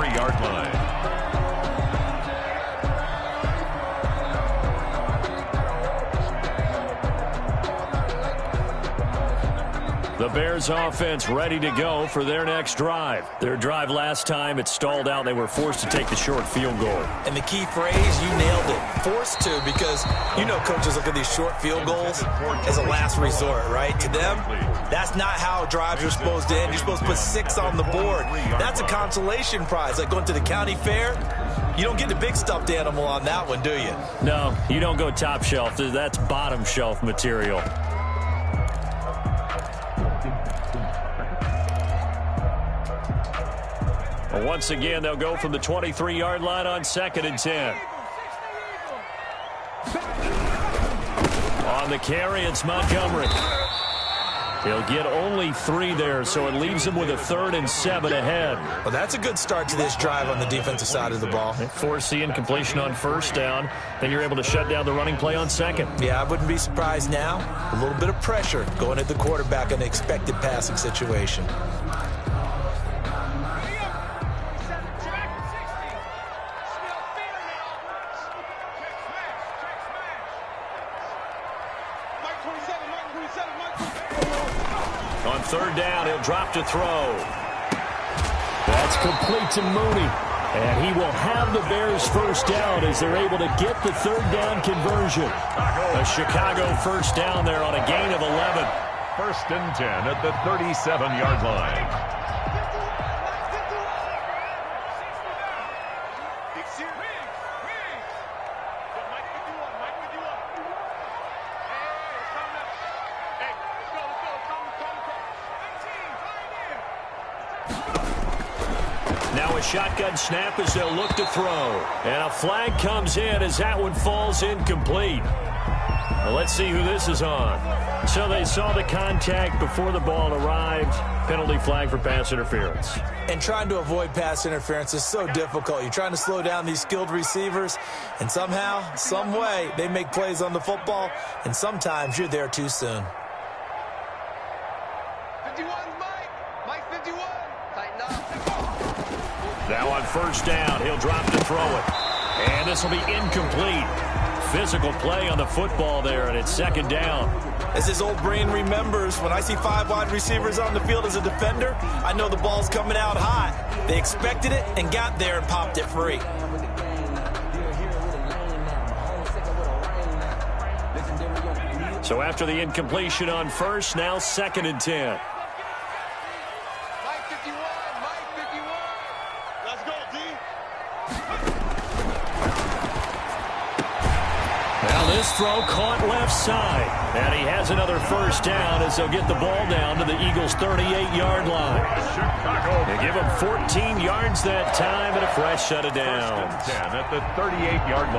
23-yard line. The Bears offense ready to go for their next drive. Their drive last time, it stalled out. They were forced to take the short field goal. And the key phrase, you nailed it. Forced to, because you know coaches look at these short field goals as a last resort, right? To them, that's not how drives are supposed to end. You're supposed to put 6 on the board. That's a consolation prize. Like going to the county fair, you don't get the big stuffed animal on that one, do you? No, you don't go top shelf. That's bottom shelf material. Once again, they'll go from the 23-yard line on 2nd and 10. On the carry, it's Montgomery. He'll get only 3 there, so it leaves him with a 3rd and 7 ahead. Well, that's a good start to this drive on the defensive side of the ball. Force the incompletion on 1st down. Then you're able to shut down the running play on 2nd. Yeah, I wouldn't be surprised now. A little bit of pressure going at the quarterback in an expected passing situation. On 3rd down, he'll drop to throw. That's complete to Mooney. And he will have the Bears 1st down as they're able to get the 3rd down conversion. A Chicago 1st down there on a gain of 11. 1st and 10 at the 37-yard line. Now a shotgun snap as they'll look to throw. And a flag comes in as that one falls incomplete. Well, let's see who this is on. So they saw the contact before the ball arrived. Penalty flag for pass interference. And trying to avoid pass interference is so difficult. You're trying to slow down these skilled receivers, and somehow, some way, they make plays on the football, and sometimes you're there too soon. 51, Mike 51. Tighten up. Now on 1st down, he'll drop to throw it. And this will be incomplete. Physical play on the football there, and it's 2nd down. As his old brain remembers, when I see 5 wide receivers on the field as a defender, I know the ball's coming out hot. They expected it and got there and popped it free. So after the incompletion on 1st, now 2nd and 10. This throw caught left side. And he has another 1st down as they'll get the ball down to the Eagles' 38-yard line. They give him 14 yards that time and a fresh set of downs. 10 at the 38-yard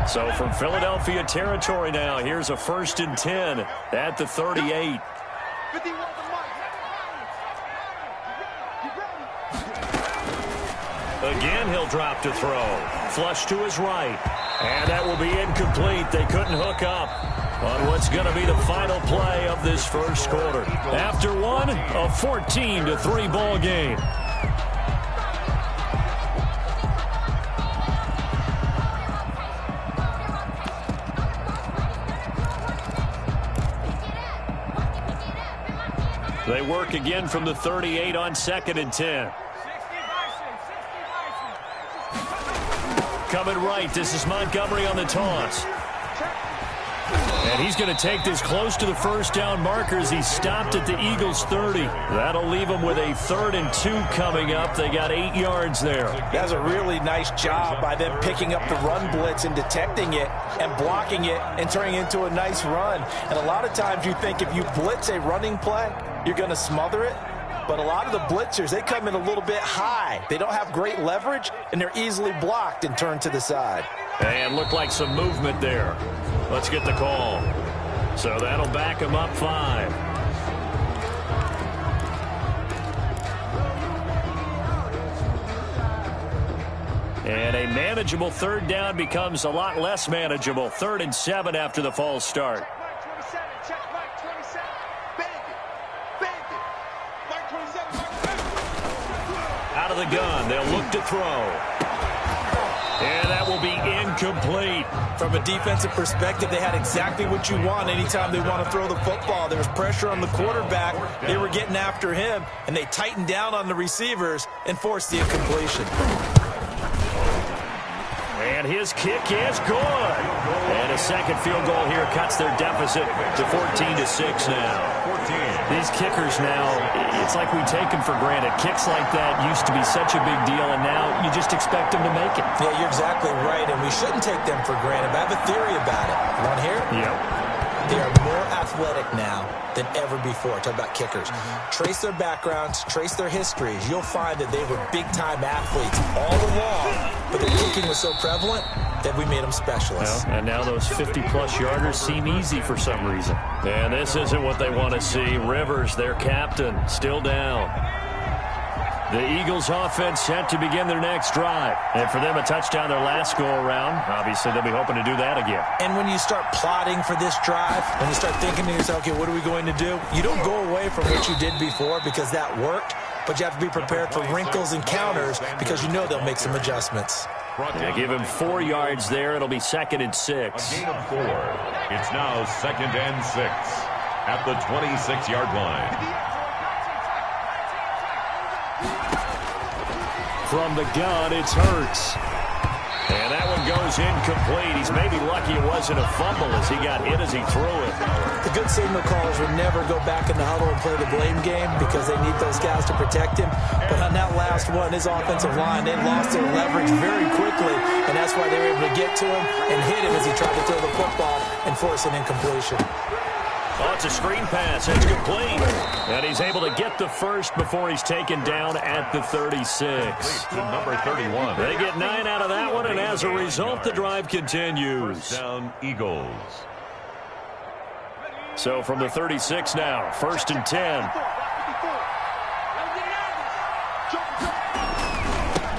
line. So from Philadelphia territory now, here's a 1st and 10 at the 38. Again, he'll drop to throw. Flush to his right. And that will be incomplete. They couldn't hook up on what's going to be the final play of this 1st quarter. After one, a 14-3 ball game. They work again from the 38 on 2nd and 10. Coming right, this is Montgomery on the toss. And he's going to take this close to the 1st down markers. He stopped at the Eagles' 30. That'll leave him with a 3rd and 2 coming up. They got 8 yards there. That's a really nice job by them picking up the run blitz and detecting it and blocking it and turning it into a nice run. And a lot of times you think if you blitz a running play, you're going to smother it. But a lot of the blitzers, they come in a little bit high. They don't have great leverage, and they're easily blocked and turned to the side. And looked like some movement there. Let's get the call. So that'll back him up 5. And a manageable 3rd down becomes a lot less manageable. 3rd and 7 after the false start. of the gun. They'll look to throw. And that will be incomplete. From a defensive perspective, they had exactly what you want anytime they want to throw the football. There was pressure on the quarterback. They were getting after him, and they tightened down on the receivers and forced the incompletion. And his kick is good. And a second field goal here cuts their deficit to 14-6 now. These kickers now, it's like we take them for granted. Kicks like that used to be such a big deal, and now you just expect them to make it. Yeah, you're exactly right, and we shouldn't take them for granted. But I have a theory about it. You want to hear it? Yep. They are more athletic now than ever before. Talk about kickers. Trace their backgrounds, trace their histories. You'll find that they were big-time athletes all along, but their kicking was so prevalent that we made them specialists. Well, and now those 50-plus yarders seem easy for some reason. And this isn't what they want to see. Rivers, their captain, still down. The Eagles offense set to begin their next drive. And for them, a touchdown their last go-around. Obviously, they'll be hoping to do that again. And when you start plotting for this drive, when you start thinking to yourself, okay, what are we going to do? You don't go away from what you did before because that worked, but you have to be prepared for wrinkles and counters because you know they'll make some adjustments. Yeah, give him 4 yards there. It'll be 2nd and 6. Gain of 4. It's now 2nd and 6 at the 26-yard line. From the gun, it's Hurts. And that one goes incomplete. He's maybe lucky it wasn't a fumble as he got hit as he threw it. The good signal callers would never go back in the huddle and play the blame game because they need those guys to protect him. But on that last one, his offensive line, they lost their leverage very quickly, and that's why they were able to get to him and hit him as he tried to throw the football and force an incompletion. Oh, it's a screen pass. It's complete. And he's able to get the first before he's taken down at the 36. To number 31. They get 9 out of that one, and as a result, the drive continues. First down, Eagles. So from the 36 now, 1st and 10.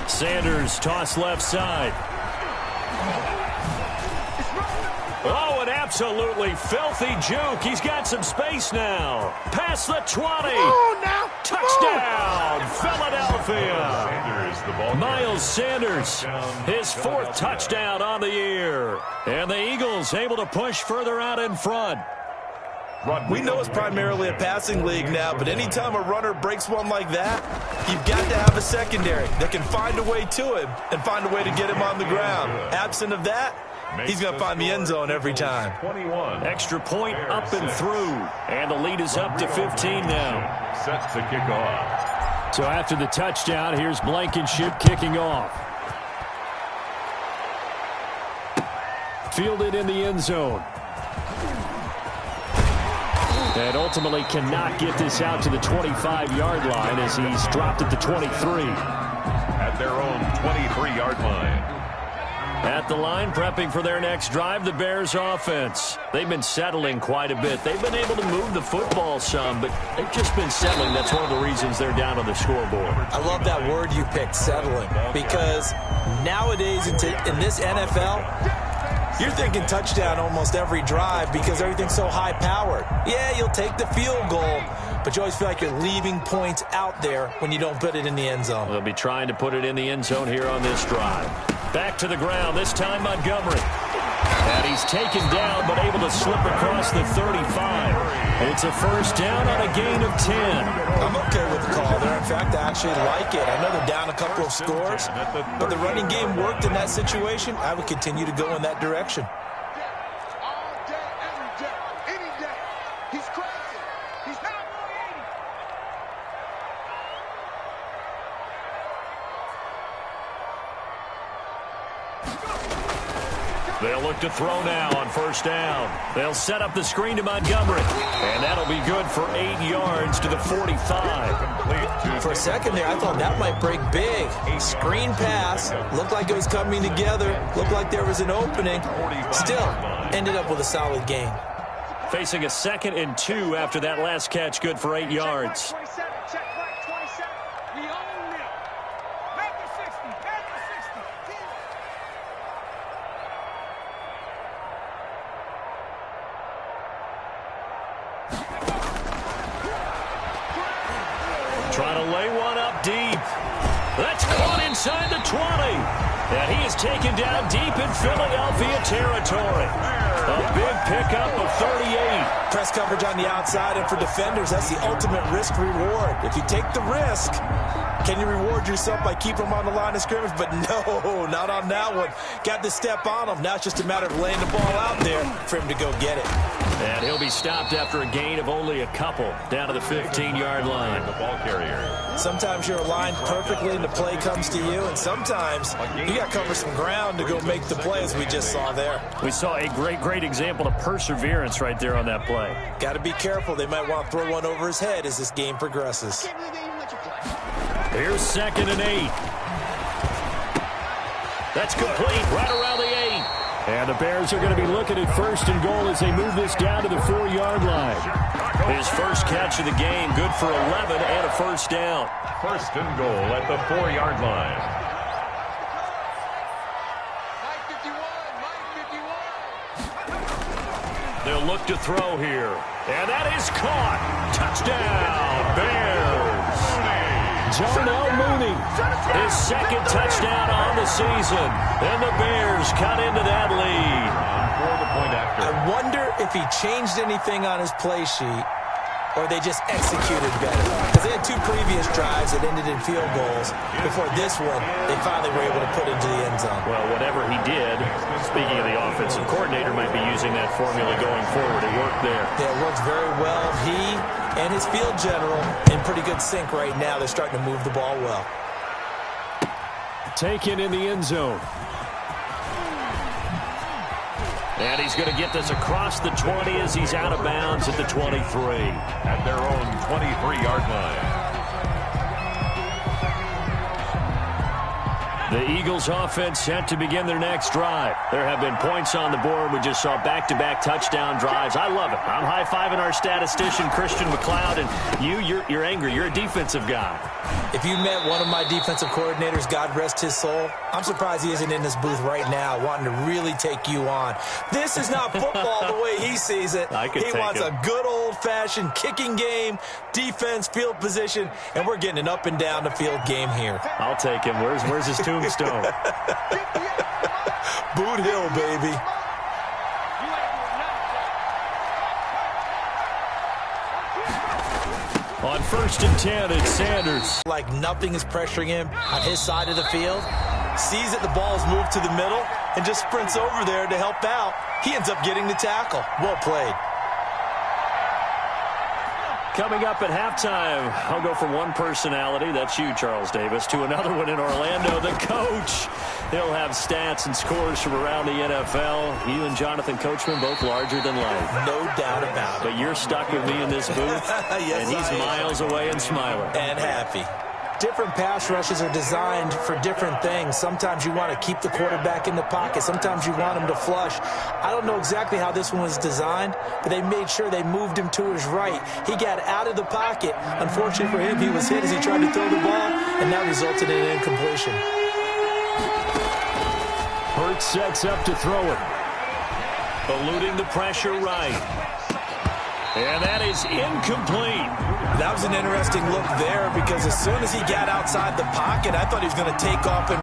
Sanders toss left side. Oh, an absolutely filthy juke. He's got some space now. Past the 20. Oh, now. Touchdown, Philadelphia. Sanders, the ball Miles Sanders, his 4th touchdown on the year. And the Eagles able to push further out in front. We know it's primarily a passing league now, but anytime a runner breaks one like that, you've got to have a secondary that can find a way to him and find a way to get him on the ground. Absent of that, he's going to find the end zone every time. 21. Extra point up and through. And the lead is up to 15 now. Set to kick off. So after the touchdown, here's Blankenship kicking off. Fielded in the end zone. And ultimately cannot get this out to the 25-yard line as he's dropped at the 23. At their own 23-yard line. At the line, prepping for their next drive, the Bears offense. They've been settling quite a bit. They've been able to move the football some, but they've just been settling. That's one of the reasons they're down on the scoreboard. I love that word you picked, settling, because nowadays in this NFL, you're thinking touchdown almost every drive because everything's so high-powered. Yeah, you'll take the field goal, but you always feel like you're leaving points out there when you don't put it in the end zone. They'll be trying to put it in the end zone here on this drive. Back to the ground, this time Montgomery. And he's taken down, but able to slip across the 35. It's a first down on a gain of 10. I'm okay with the call there. In fact, I actually like it. I know they're down a couple of scores, but the running game worked in that situation. I would continue to go in that direction. All day, every day, any day. He's crazy. He's not. They'll look to throw now on first down. They'll set up the screen to Montgomery. And that'll be good for 8 yards to the 45. For a second there, I thought that might break big. Screen pass. Looked like it was coming together. Looked like there was an opening. Still, ended up with a solid gain. Facing a 2nd and 2 after that last catch, good for 8 yards. Check right, 27. We own it. Back to 60. Back to 60. Trying to lay one up deep. That's caught inside the 20. And he is taken down deep in Philadelphia territory. A big pickup of 38. Press coverage on the outside, and for defenders, that's the ultimate risk-reward. If you take the risk, can you reward yourself by keeping them on the line of scrimmage? But no, not on that one. Got to step on him. Now it's just a matter of laying the ball out there for him to go get it. And he'll be stopped after a gain of only a couple down to the 15-yard line. The ball carrier. Sometimes you're aligned perfectly and the play comes to you, and sometimes you got to cover some ground to go make the play, as we just saw there. We saw a great example of perseverance right there on that play. Got to be careful. They might want to throw one over his head as this game progresses. Here's 2nd and 8. That's complete right around the 8. And the Bears are going to be looking at 1st and goal as they move this down to the 4-yard line. His first catch of the game, good for 11 and a first down. 1st and goal at the 4-yard line. They'll look to throw here. And that is caught. Touchdown, Bears. Darnell Mooney, his 2nd touchdown on the season. And the Bears cut into that lead. I wonder if he changed anything on his play sheet or they just executed better. Because they had 2 previous drives that ended in field goals. Before this one, they finally were able to put into the end zone. Well, whatever he did, speaking of the offensive coordinator, might be using that formula going forward. It worked there. Yeah, it works very well. He and his field general in pretty good sync right now. They're starting to move the ball well. Taken in the end zone. And he's going to get this across the 20 as he's out of bounds at the 23. At their own 23-yard line. The Eagles offense set to begin their next drive. There have been points on the board. We just saw back-to-back touchdown drives. I love it. I'm high-fiving our statistician, Christian McLeod, and you're angry. You're a defensive guy. If you met one of my defensive coordinators, God rest his soul, I'm surprised he isn't in this booth right now wanting to really take you on. This is not football the way he sees it. He wants a good old-fashioned kicking game, defense, field position, and we're getting an up and down the field game here. I'll take him. Where's his tombstone? Boot Hill, baby. On 1st and 10, it's Sanders. Like nothing is pressuring him on his side of the field. Sees that the ball is moved to the middle and just sprints over there to help out. He ends up getting the tackle. Well played. Coming up at halftime, I'll go from one personality, that's you, Charles Davis, to another one in Orlando, the coach. He'll have stats and scores from around the NFL. You and Jonathan Coachman, both larger than life. No doubt about it. But you're stuck with me in this booth, yes, and he's miles away and smiling. And happy. Different pass rushes are designed for different things. Sometimes you want to keep the quarterback in the pocket. Sometimes you want him to flush. I don't know exactly how this one was designed, but they made sure they moved him to his right. He got out of the pocket. Unfortunately for him, he was hit as he tried to throw the ball, and that resulted in an incompletion. Hurts sets up to throw it. Eluding the pressure right. And that is incomplete. That was an interesting look there because as soon as he got outside the pocket, I thought he was going to take off and